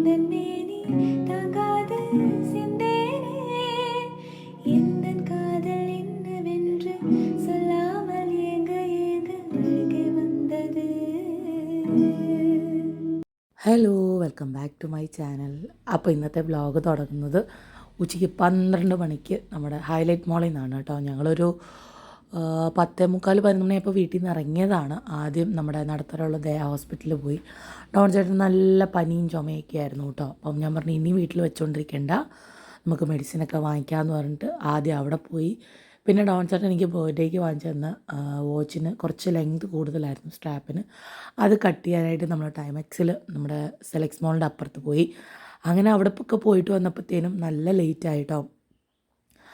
Hello, welcome back to my channel. അപ്പോൾ ഇന്നത്തെ vlog തുടങ്ങുന്നത് ഉച്ചയ്ക്ക് 12 മണിക്ക് നമ്മുടെ ഹൈലൈറ്റ് മോളിൽ നിന്നാണ് കേട്ടോ. ഞങ്ങളൊരു 10:45 മണിയായപ്പോൾ വീട്ടിൽ നിന്ന് ഇറങ്ങിയതാണ്. ആദ്യം നമ്മുടെ നടത്തറയുള്ള ദയ ഹോസ്പിറ്റലിൽ പോയി. ഡോൺ ചേട്ടൻ നല്ല പനിയും ചുമയൊക്കെ ആയിരുന്നു കേട്ടോ. അപ്പം ഞാൻ പറഞ്ഞു ഇനി വീട്ടിൽ വെച്ചുകൊണ്ടിരിക്കേണ്ട, നമുക്ക് മെഡിസിനൊക്കെ വാങ്ങിക്കാമെന്ന് പറഞ്ഞിട്ട് ആദ്യം അവിടെ പോയി. പിന്നെ ഡോൺ ചേട്ടൻ എനിക്ക് ബർത്ത്ഡേക്ക് വാങ്ങിച്ചു തന്ന വാച്ചിന് കുറച്ച് ലെങ്ത് കൂടുതലായിരുന്നു സ്ട്രാപ്പിന്. അത് കട്ട് ചെയ്യാനായിട്ട് നമ്മൾ ടൈമെക്സിൽ നമ്മുടെ സെലക്സ് മോളിൻ്റെ അപ്പുറത്ത് പോയി. അങ്ങനെ അവിടെ ഒക്കെ പോയിട്ട് വന്നപ്പോഴത്തേനും നല്ല ലേറ്റ് ആയിട്ടോ.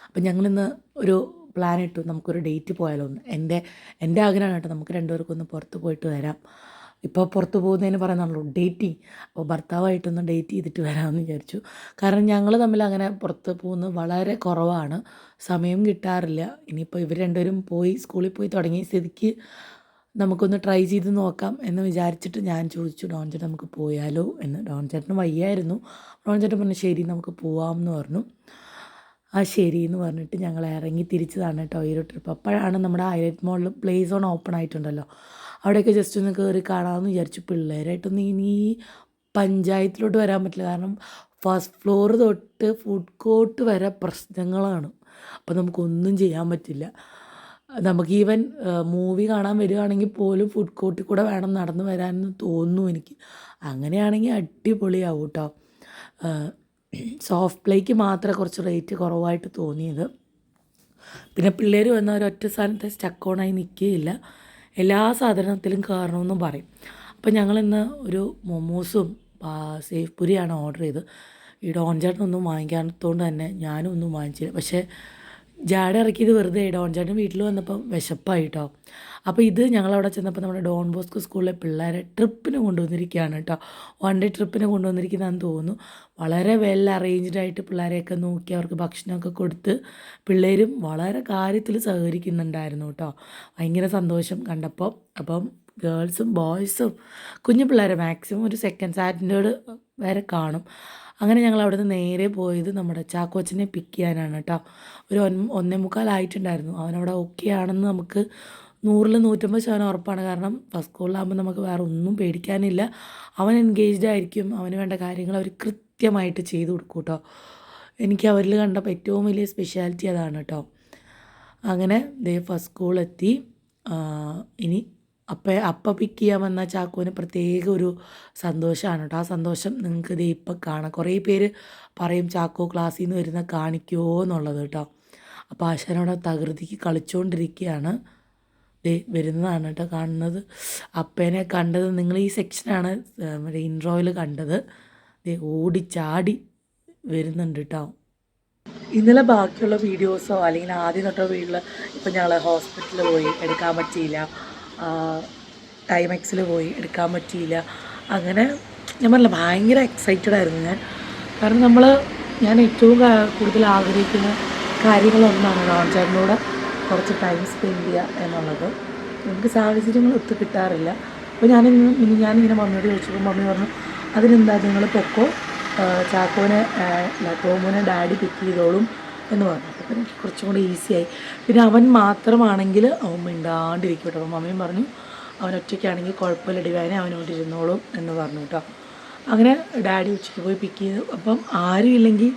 അപ്പം ഞങ്ങളിന്ന് ഒരു പ്ലാൻ ഇട്ടു, നമുക്കൊരു ഡേറ്റ് പോയാലോ എന്ന്. എൻ്റെ ആഗ്രഹമാണ് കേട്ടോ, നമുക്ക് രണ്ടുപേർക്കൊന്ന് പുറത്ത് പോയിട്ട് വരാം. ഇപ്പോൾ പുറത്ത് പോകുന്നതിന് പറയുന്നുള്ളൂ ഡേറ്റിങ്. അപ്പോൾ ഭർത്താവായിട്ടൊന്ന് ഡേറ്റ് ചെയ്തിട്ട് വരാമെന്ന് വിചാരിച്ചു. കാരണം ഞങ്ങൾ തമ്മിൽ അങ്ങനെ പുറത്ത് പോകുന്നത് വളരെ കുറവാണ്, സമയം കിട്ടാറില്ല. ഇനിയിപ്പോൾ ഇവർ രണ്ടുപേരും പോയി സ്കൂളിൽ പോയി തുടങ്ങിയ സ്ഥിതിക്ക് നമുക്കൊന്ന് ട്രൈ ചെയ്ത് നോക്കാം എന്ന് വിചാരിച്ചിട്ട് ഞാൻ ചോദിച്ചു, ഡോൺ ചേട്ടൻ നമുക്ക് പോയാലോ എന്ന്. ഡോൺ ചേട്ടന് വയ്യായിരുന്നു. ഡോൺ ചേട്ടൻ പറഞ്ഞു ശരി നമുക്ക് പോവാം എന്ന് പറഞ്ഞു. ആ ശരി എന്ന് പറഞ്ഞിട്ട് ഞങ്ങൾ ഇറങ്ങി തിരിച്ചതാണ് കേട്ടോ ഈ ഒരു ട്രിപ്പ്. അപ്പോഴാണ് നമ്മുടെ ഹൈലൈറ്റ് മോളിൽ പ്ലേ സോൺ ഓപ്പൺ ആയിട്ടുണ്ടല്ലോ, അവിടെയൊക്കെ ജസ്റ്റ് ഒന്ന് കയറി കാണാമെന്ന് വിചാരിച്ചു. പിള്ളേരായിട്ടൊന്നും ഇനി പഞ്ചായത്തിലോട്ട് വരാൻ പറ്റില്ല, കാരണം ഫസ്റ്റ് ഫ്ലോർ തൊട്ട് ഫുഡ് കോർട്ട് വരെ പ്രശ്നങ്ങളാണ്. അപ്പോൾ നമുക്കൊന്നും ചെയ്യാൻ പറ്റില്ല. നമുക്ക് ഈവൻ മൂവി കാണാൻ വരികയാണെങ്കിൽ പോലും ഫുഡ് കോർട്ടിൽ കൂടെ വേണം നടന്ന് വരാനെന്ന് തോന്നുന്നു എനിക്ക്. അങ്ങനെയാണെങ്കിൽ അടിപൊളിയാവും കേട്ടോ. സോഫ്റ്റ് പ്ലേക്ക് മാത്രമേ കുറച്ച് റേറ്റ് കുറവായിട്ട് തോന്നിയത്. പിന്നെ പിള്ളേർ വന്ന ഒരൊറ്റ സ്ഥാനത്ത് സ്റ്റക്കോണായി നിൽക്കുകയില്ല, എല്ലാ സാധനത്തിലും കയറണമെന്നും പറയും. അപ്പോൾ ഞങ്ങളിന്ന് ഒരു മൊമോസും സേഫ് പുരിയാണ് ഓർഡർ ചെയ്ത്. ഈ ഡോൺ ചേട്ടനൊന്നും വാങ്ങിക്കാത്തതുകൊണ്ട് തന്നെ ഞാനും ഒന്നും വാങ്ങിച്ചില്ല. പക്ഷേ ജാട ഇറക്കിയത് വെറുതെ. ഡോൺ ചേട്ടൻ വീട്ടിൽ വന്നപ്പം വിശപ്പായിട്ടോ. അപ്പോൾ ഇത് ഞങ്ങളവിടെ ചെന്നപ്പോൾ നമ്മുടെ ഡോൺ ബോസ്കോ സ്കൂളിലെ പിള്ളേരെ ട്രിപ്പിന് കൊണ്ടുവന്നിരിക്കുകയാണ് കേട്ടോ. 1 ഡേ ട്രിപ്പിന് കൊണ്ടുവന്നിരിക്കുന്നതെന്ന് തോന്നുന്നു. വളരെ വെൽ അറേഞ്ച്ഡ് ആയിട്ട് പിള്ളേരെയൊക്കെ നോക്കി അവർക്ക് ഭക്ഷണമൊക്കെ കൊടുത്ത് പിള്ളേരും വളരെ കാര്യത്തിൽ സഹകരിക്കുന്നുണ്ടായിരുന്നു കേട്ടോ. ഭയങ്കര സന്തോഷം കണ്ടപ്പോൾ. അപ്പം ഗേൾസും ബോയ്സും കുഞ്ഞു പിള്ളേരെ മാക്സിമം ഒരു സെക്കൻഡ് സ്റ്റാൻഡേർഡ് വരെ കാണും. അങ്ങനെ ഞങ്ങൾ അവിടെ നിന്ന് നേരെ പോയത് നമ്മുടെ ചാക്കോച്ചനെ പിക്ക് ചെയ്യാനാണ് കേട്ടോ. ഒരു 1:45 ആയിട്ടുണ്ടായിരുന്നു. അവനവിടെ ഓക്കെ ആണെന്ന് നമുക്ക് 100-150% ഉറപ്പാണ്. കാരണം ഫസ്റ്റ് സ്കൂളിലാകുമ്പോൾ നമുക്ക് വേറെ ഒന്നും പേടിക്കാനില്ല. അവൻ എൻഗേജ്ഡ് ആയിരിക്കും, അവന് വേണ്ട കാര്യങ്ങൾ അവർ കൃത്യമായിട്ട് ചെയ്തു കൊടുക്കും കേട്ടോ. എനിക്ക് അവരിൽ കണ്ടപ്പോൾ ഏറ്റവും വലിയ സ്പെഷ്യാലിറ്റി അതാണ് കേട്ടോ. അങ്ങനെ ഫസ്റ്റ് സ്കൂളെത്തി. ഇനി അപ്പം പിക്ക് ചെയ്യാൻ വന്ന ചാക്കോന് പ്രത്യേക ഒരു സന്തോഷമാണ് കേട്ടോ. ആ സന്തോഷം നിങ്ങൾക്ക് ഇപ്പം കാണാം. കുറേ പേര് പറയും ചാക്കോ ക്ലാസ്സിൽ നിന്ന് വരുന്ന കാണിക്കുമോ എന്നുള്ളത് കേട്ടോ. അപ്പോൾ ആശാനോടെ തകൃതിക്ക് കളിച്ചുകൊണ്ടിരിക്കുകയാണ്. വരുന്നതാണ് കേട്ടോ കാണുന്നത്. അപ്പേനെ കണ്ടത് നിങ്ങൾ ഈ സെക്ഷനാണ് നമ്മുടെ ഇൻട്രോയിൽ കണ്ടത്. ഓടിച്ചാടി വരുന്നുണ്ട് കേട്ടോ. ഇന്നലെ ബാക്കിയുള്ള വീഡിയോസോ അല്ലെങ്കിൽ ആദ്യം തൊട്ടോ വീട്ടിൽ ഇപ്പം ഞങ്ങൾ ഹോസ്പിറ്റലിൽ പോയി എടുക്കാൻ പറ്റിയില്ല, ടൈമെക്സിൽ പോയി എടുക്കാൻ പറ്റിയില്ല. അങ്ങനെ ഞാൻ പറഞ്ഞില്ല, ഭയങ്കര എക്സൈറ്റഡ് ആയിരുന്നു ഞാൻ. കാരണം ഞാൻ ഏറ്റവും കൂടുതൽ ആഗ്രഹിക്കുന്ന കാര്യങ്ങളൊന്നാണ് ഡോൺ ചേട്ടനോട് കുറച്ച് ടൈം സ്പെൻഡ് ചെയ്യുക എന്നുള്ളത്. നമുക്ക് സാഹചര്യങ്ങൾ ഒത്തു കിട്ടാറില്ല. അപ്പോൾ ഞാനിങ്ങനെ മമ്മിയോട് ചോദിച്ചപ്പോൾ മമ്മി പറഞ്ഞു അതിനെന്താ നിങ്ങൾ പൊക്കോ, ചാക്കോനെ ടോമോനെ ഡാഡി പിക്ക് ചെയ്തോളും എന്ന് പറഞ്ഞു. അപ്പോൾ എനിക്ക് കുറച്ചും കൂടി ഈസിയായി. പിന്നെ അവൻ മാത്രമാണെങ്കിൽ അവൻ മിണ്ടാണ്ടിരിക്കും കേട്ടോ. അപ്പോൾ മമ്മിയും പറഞ്ഞു അവൻ ഒറ്റയ്ക്കാണെങ്കിൽ കുഴപ്പമില്ല ഡിവൈനെ അവനോട് ഇരുന്നോളും എന്ന് പറഞ്ഞു കേട്ടോ. അങ്ങനെ ഡാഡി ഉച്ചയ്ക്ക് പോയി പിക്ക് ചെയ്തു. അപ്പം ആരും ഇല്ലെങ്കിൽ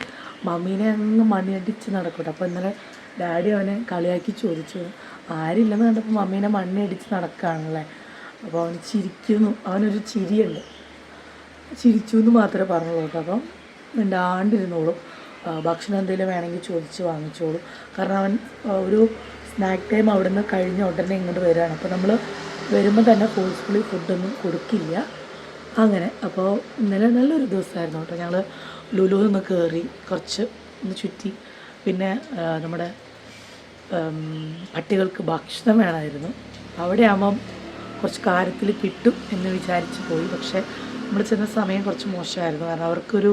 മമ്മീനെ അങ്ങ് മണ്ണിയടിച്ച് നടക്കും കേട്ടോ. അപ്പോൾ ഇന്നലെ ഡാഡി അവനെ കളിയാക്കി ചോദിച്ചു, ആരില്ലെന്ന് കണ്ടപ്പോൾ മമ്മീനെ മണ്ണിയടിച്ച് നടക്കുകയാണല്ലേ. അപ്പോൾ അവൻ ചിരിക്കുന്നു, അവനൊരു ചിരിയുണ്ട്. ചിരിച്ചു എന്ന് മാത്രമേ പറഞ്ഞുള്ളൂ കേട്ടോ. അപ്പം മിണ്ടാണ്ടിരുന്നോളും. ഭക്ഷണം എന്തെങ്കിലും വേണമെങ്കിൽ ചോദിച്ച് വാങ്ങിച്ചോളും. കാരണം അവൻ ഒരു സ്നാക്ക് ടൈം അവിടെ നിന്ന് കഴിഞ്ഞ ഉടനെ ഇങ്ങോട്ട് വരികയാണ്. അപ്പോൾ നമ്മൾ വരുമ്പോൾ തന്നെ ഫോഴ്സ്ഫുള്ളി ഫുഡൊന്നും കൊടുക്കില്ല. അങ്ങനെ അപ്പോൾ ഇന്നലെ നല്ലൊരു ദിവസമായിരുന്നു കേട്ടോ. ഞങ്ങൾ ലുലു നിന്ന് കയറി കുറച്ച് ഒന്ന് ചുറ്റി. പിന്നെ നമ്മുടെ പട്ടികൾക്ക് ഭക്ഷണം വേണമായിരുന്നു. അവിടെ ആകുമ്പം കുറച്ച് കാര്യത്തിൽ കിട്ടും എന്ന് വിചാരിച്ച് പോയി. പക്ഷേ നമ്മൾ ചെന്ന സമയം കുറച്ച് മോശമായിരുന്നു. കാരണം അവർക്കൊരു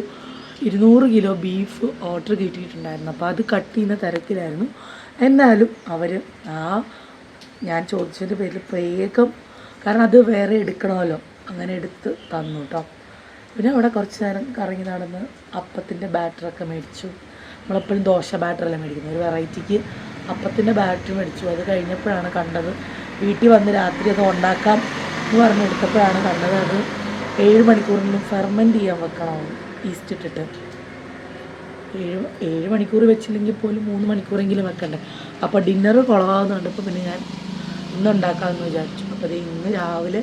200 കിലോ ബീഫ് ഓർഡർ കിട്ടിയിട്ടുണ്ടായിരുന്നു. അപ്പോൾ അത് കട്ട് ചെയ്യുന്ന തിരക്കിലായിരുന്നു. എന്നാലും അവർ ഞാൻ ചോദിച്ചതിൻ്റെ പേരിൽ വേഗം, കാരണം അത് വേറെ എടുക്കണമല്ലോ, അങ്ങനെ എടുത്ത് തന്നു കേട്ടോ. പിന്നെ അവിടെ കുറച്ച് നേരം കറങ്ങി നടന്ന് അപ്പത്തിൻ്റെ ബാറ്ററൊക്കെ മേടിച്ചു. നമ്മളെപ്പോഴും ദോശ ബാറ്ററല്ല മേടിക്കുന്നത്, ഒരു വെറൈറ്റിക്ക് അപ്പത്തിൻ്റെ ബാറ്ററി മേടിച്ചു. അത് കഴിഞ്ഞപ്പോഴാണ് കണ്ടത്, വീട്ടിൽ വന്ന് രാത്രി അത് ഉണ്ടാക്കാം എന്ന് പറഞ്ഞെടുത്തപ്പോഴാണ് കണ്ടത് അത് 7 മണിക്കൂറിനും ഫെർമെൻറ്റ് ചെയ്യാൻ വെക്കണം, ഈസ്റ്റ് ഇട്ടിട്ട്. 7 മണിക്കൂർ വെച്ചില്ലെങ്കിൽ പോലും 3 മണിക്കൂറെങ്കിലും വെക്കണ്ടേ. അപ്പോൾ ഡിന്നർ കുളമാകുന്നുണ്ട്. ഇപ്പോൾ പിന്നെ ഞാൻ ഇന്നുണ്ടാക്കാമെന്ന് വിചാരിച്ചു. അപ്പോൾ അത് ഇന്ന് രാവിലെ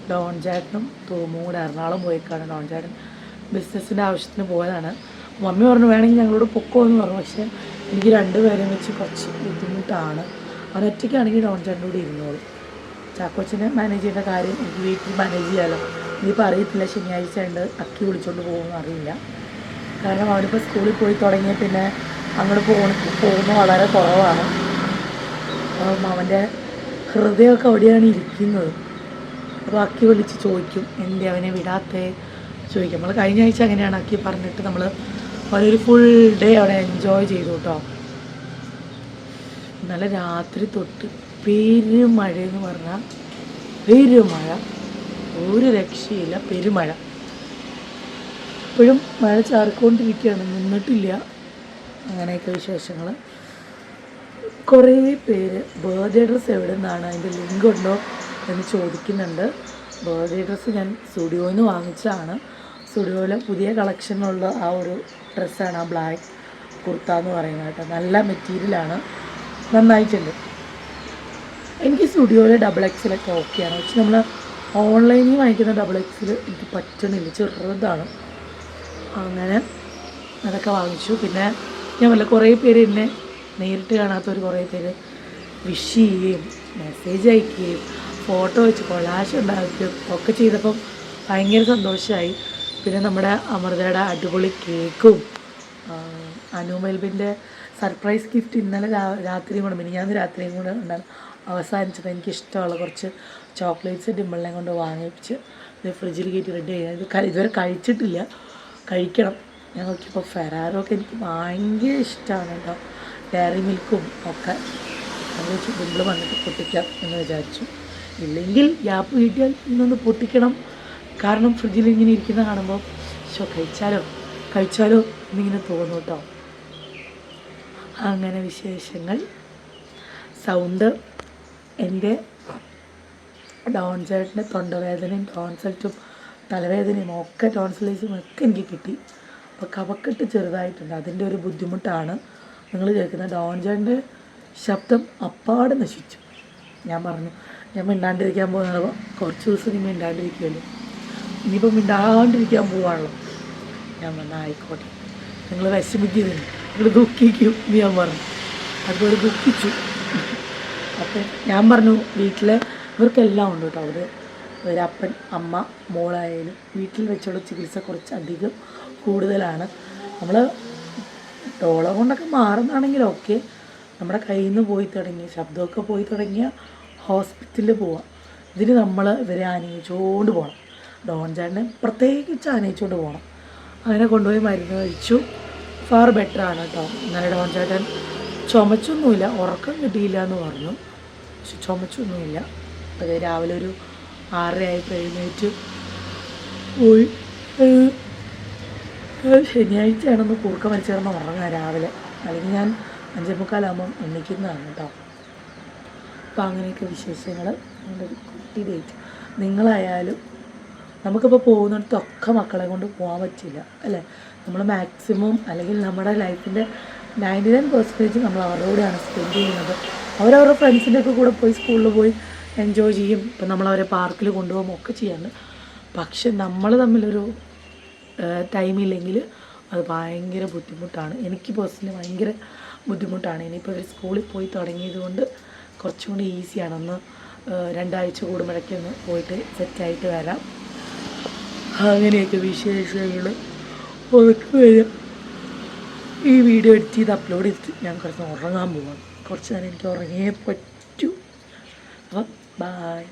ഡോൺ ചേട്ടനും തൂമും കൂടെ എറണാകുളം പോയേക്കാണ്. ഡോൺ ചേട്ടൻ ബിസിനസ്സിൻ്റെ ആവശ്യത്തിന് പോയതാണ്. മമ്മി പറഞ്ഞു വേണമെങ്കിൽ ഞങ്ങളോട് പൊക്കോ എന്ന് പറഞ്ഞു. പക്ഷേ എനിക്ക് 2 പേരെയും വെച്ച് കുറച്ച് ബുദ്ധിമുട്ടാണ്. അവരൊറ്റയ്ക്കാണെങ്കിൽ ഡോൺ ചേട്ടൻ്റെ കൂടെ ഇരുന്നോളൂ. ചാക്കോച്ചനെ മാനേജ് ചെയ്യേണ്ട കാര്യം എനിക്ക് വീട്ടിൽ മാനേജ് ചെയ്യാമല്ലോ. ഇനിയിപ്പോൾ അറിയത്തില്ല ശനിയാഴ്ച ഉണ്ട് അക്കി വിളിച്ചുകൊണ്ട് പോകുമെന്ന് അറിയില്ല. കാരണം അവനിപ്പോൾ സ്കൂളിൽ പോയി തുടങ്ങിയ പിന്നെ അങ്ങോട്ട് പോകുന്നത് വളരെ കുറവാണ്. അവൻ്റെ ഹൃദയമൊക്കെ അവിടെയാണ് ഇരിക്കുന്നത്. അപ്പോൾ അക്കി വിളിച്ച് ചോദിക്കും എന്തേ അവനെ വിടാത്തേ ചോദിക്കും. നമ്മൾ കഴിഞ്ഞ ആഴ്ച അങ്ങനെയാണ് അക്കി പറഞ്ഞിട്ട് നമ്മൾ അവനൊരു ഫുൾ ഡേ അവിടെ എൻജോയ് ചെയ്തു കേട്ടോ. ഇന്നലെ രാത്രി തൊട്ട് പെരുമഴയെന്ന് പറഞ്ഞാൽ പെരുമഴ, ഒരു രക്ഷയില്ല, പെരുമഴ. ഇപ്പോഴും മഴ ചാറിക്കൊണ്ടിരിക്കുകയാണ്, നിന്നിട്ടില്ല. അങ്ങനെയൊക്കെ വിശേഷങ്ങൾ. കുറേ പേര് ബർത്ത്ഡേ ഡ്രസ്സ് എവിടെ നിന്നാണ്, അതിൻ്റെ ലിങ്ക് ഉണ്ടോ എന്ന് ചോദിക്കുന്നുണ്ട്. ബർത്ത്ഡേ ഡ്രസ്സ് ഞാൻ സ്റ്റുഡിയോയിൽ നിന്ന് വാങ്ങിച്ചതാണ്. സ്റ്റുഡിയോയിലെ പുതിയ കളക്ഷനുള്ള ആ ഒരു ഡ്രസ്സാണ് ആ ബ്ലാക്ക് കുർത്ത എന്ന് പറയുന്നത് കേട്ടോ. നല്ല മെറ്റീരിയലാണ്, നന്നായിട്ടുണ്ട്. എനിക്ക് സ്റ്റുഡിയോയിലെ XXL ഓക്കെയാണ്. പക്ഷെ നമ്മൾ ഓൺലൈനിൽ വാങ്ങിക്കുന്ന XXL എനിക്ക് പറ്റണില്ല, ചെറുതാണ്. അങ്ങനെ അതൊക്കെ വാങ്ങിച്ചു. പിന്നെ ഞാൻ വല്ല കുറേ പേര് എന്നെ നേരിട്ട് കാണാത്തവർ കുറേ പേര് വിഷ് ചെയ്യുകയും മെസ്സേജ് അയക്കുകയും ഫോട്ടോ വെച്ച് കൊളാഷ് ഉണ്ടാക്കുകയും ഒക്കെ ചെയ്തപ്പം ഭയങ്കര സന്തോഷമായി. പിന്നെ നമ്മുടെ അമൃതയുടെ അടിപൊളി കേക്കും അനുമെൽബിൻ്റെ സർപ്രൈസ് ഗിഫ്റ്റ് ഇന്നലെ രാത്രിയും കൂടെ മിനിഞ്ഞാന്ന് രാത്രിയും കൂടെ ഉണ്ടാകും അവസാനിച്ചത്. എനിക്കിഷ്ടമുള്ള കുറച്ച് ചോക്ലേറ്റ്സ് ഡിമ്പിളിനെ കൊണ്ട് വാങ്ങിച്ച് ഇത് ഫ്രിഡ്ജിൽ കയറ്റി റെഡി ചെയ്യാം. ഇതുവരെ കഴിച്ചിട്ടില്ല, കഴിക്കണം. ഞാൻ നോക്കിയപ്പോൾ ഫെറാറൊക്കെ എനിക്ക് ഭയങ്കര ഇഷ്ടമാണ് കേട്ടോ, ഡയറി മിൽക്കും ഒക്കെ. അത് വെച്ച് ഡിമ്പിൾ വന്നിട്ട് പൊട്ടിക്കാം എന്ന് വിചാരിച്ചു. ഇല്ലെങ്കിൽ ഗ്യാപ്പ് കിട്ടിയാൽ ഇന്നൊന്ന് പൊട്ടിക്കണം. കാരണം ഫ്രിഡ്ജിൽ ഇങ്ങനെ ഇരിക്കുന്ന കാണുമ്പോൾ കഴിച്ചാലോ എന്നിങ്ങനെ തോന്നും കേട്ടോ. അങ്ങനെ വിശേഷങ്ങൾ. സൗണ്ട് എൻ്റെ ഡോൺ ചേട്ടൻ്റെ തൊണ്ടവേദനയും ടോൺസൽറ്റും തലവേദനയും ഒക്കെ ടോൺസിലൈസും ഒക്കെ എനിക്ക് കിട്ടി. അപ്പോൾ കഫക്കെട്ട് ചെറുതായിട്ടുണ്ട്, അതിൻ്റെ ഒരു ബുദ്ധിമുട്ടാണ് നിങ്ങൾ കേൾക്കുന്നത്. ഡോൺ ചേട്ടൻ്റെ ശബ്ദം അപ്പാടെ നശിച്ചു. ഞാൻ പറഞ്ഞു ഞാൻ മിണ്ടാണ്ടിരിക്കാൻ പോകുന്നത് കുറച്ച് ദിവസം നീ മിണ്ടാണ്ടിരിക്കുമല്ലോ, ഇനിയിപ്പോൾ മിണ്ടാണ്ടിരിക്കാൻ പോവാണല്ലോ. ഞാൻ പറഞ്ഞു ആയിക്കോട്ടെ, നിങ്ങൾ വിഷമിക്കുന്നില്ല, നിങ്ങൾ ദുഃഖിക്കും എന്ന് ഞാൻ പറഞ്ഞു. അതുപോലെ ദുഃഖിച്ചു. അപ്പം ഞാൻ പറഞ്ഞു വീട്ടിലെ ഇവർക്കെല്ലാം ഉണ്ട് കേട്ടോ. അവർ ഒരപ്പൻ അമ്മ മോളായാലും വീട്ടിൽ വെച്ചുള്ള ചികിത്സ കുറച്ചധികം കൂടുതലാണ്. നമ്മൾ ഡോള കൊണ്ടൊക്കെ മാറുന്നതാണെങ്കിലൊക്കെ നമ്മുടെ കയ്യിൽ നിന്ന് പോയി തുടങ്ങി ശബ്ദമൊക്കെ പോയി തുടങ്ങിയ ഹോസ്പിറ്റലിൽ പോവാം. ഇതിന് നമ്മൾ ഇവരെ ആനയിച്ചുകൊണ്ട് പോകണം. ഡോൺ ചേട്ടനെ പ്രത്യേകിച്ച് ആനയിച്ചുകൊണ്ട് പോകണം. അങ്ങനെ കൊണ്ടുപോയി മരുന്ന് കഴിച്ചു. ഫാർ ബെറ്ററാണ് കേട്ടോ. ഇന്നലെ ഡോൺ ചേട്ടൻ ചുമച്ചൊന്നുമില്ല, ഉറക്കം കിട്ടിയില്ല എന്ന് പറഞ്ഞു, പക്ഷെ ചുമച്ചൊന്നുമില്ല. അത് രാവിലെ ഒരു 6:30 എഴുന്നേറ്റ് പോയി. ശനിയാഴ്ചയാണെന്ന് കൂർക്ക വലിച്ചു കിടന്ന് ഉറങ്ങാം രാവിലെ, അല്ലെങ്കിൽ ഞാൻ 5:45 എണ്ണിക്കുന്നതാണ് കേട്ടോ. അപ്പോൾ അങ്ങനെയൊക്കെ വിശേഷങ്ങൾ. എൻ്റെ ഒരു കുട്ടി ഡേറ്റ്. നിങ്ങളായാലും നമുക്കിപ്പോൾ പോകുന്നിടത്തൊക്കെ മക്കളെ കൊണ്ട് പോകാൻ പറ്റില്ല അല്ലേ. നമ്മൾ മാക്സിമം അല്ലെങ്കിൽ നമ്മുടെ ലൈഫിൻ്റെ 99% നമ്മൾ അവരുടെ കൂടെയാണ് സ്പെൻഡ് ചെയ്യുന്നത്. അവരവരുടെ ഫ്രണ്ട്സിൻ്റെ ഒക്കെ കൂടെ പോയി സ്കൂളിൽ പോയി എൻജോയ് ചെയ്യും. ഇപ്പം നമ്മളവരെ പാർക്കിൽ കൊണ്ടുപോകും ഒക്കെ ചെയ്യാറുണ്ട്. പക്ഷെ നമ്മൾ തമ്മിലൊരു ടൈമില്ലെങ്കിൽ അത് ഭയങ്കര ബുദ്ധിമുട്ടാണ്. എനിക്ക് പേഴ്സണലി ഭയങ്കര ബുദ്ധിമുട്ടാണ്. ഇനിയിപ്പോൾ ഇവർ സ്കൂളിൽ പോയി തുടങ്ങിയത് കൊണ്ട് കുറച്ചും കൂടി ഈസിയാണ്. ഒന്ന് 2 ആഴ്ച കൂടുമ്പോഴൊക്കെ പോയിട്ട് സെറ്റായിട്ട് വരാം. അങ്ങനെയൊക്കെ വിശേഷങ്ങൾ ഒതുക്കി വരാം. ഈ വീഡിയോ എഡിറ്റ് ചെയ്ത് അപ്ലോഡ് ചെയ്തിട്ട് ഞാൻ കുറച്ച് ഉറങ്ങാൻ പോവാം. കുറച്ച് നേരം എനിക്ക് ഉറങ്ങിയേ പറ്റൂ. അപ്പം ബായ്.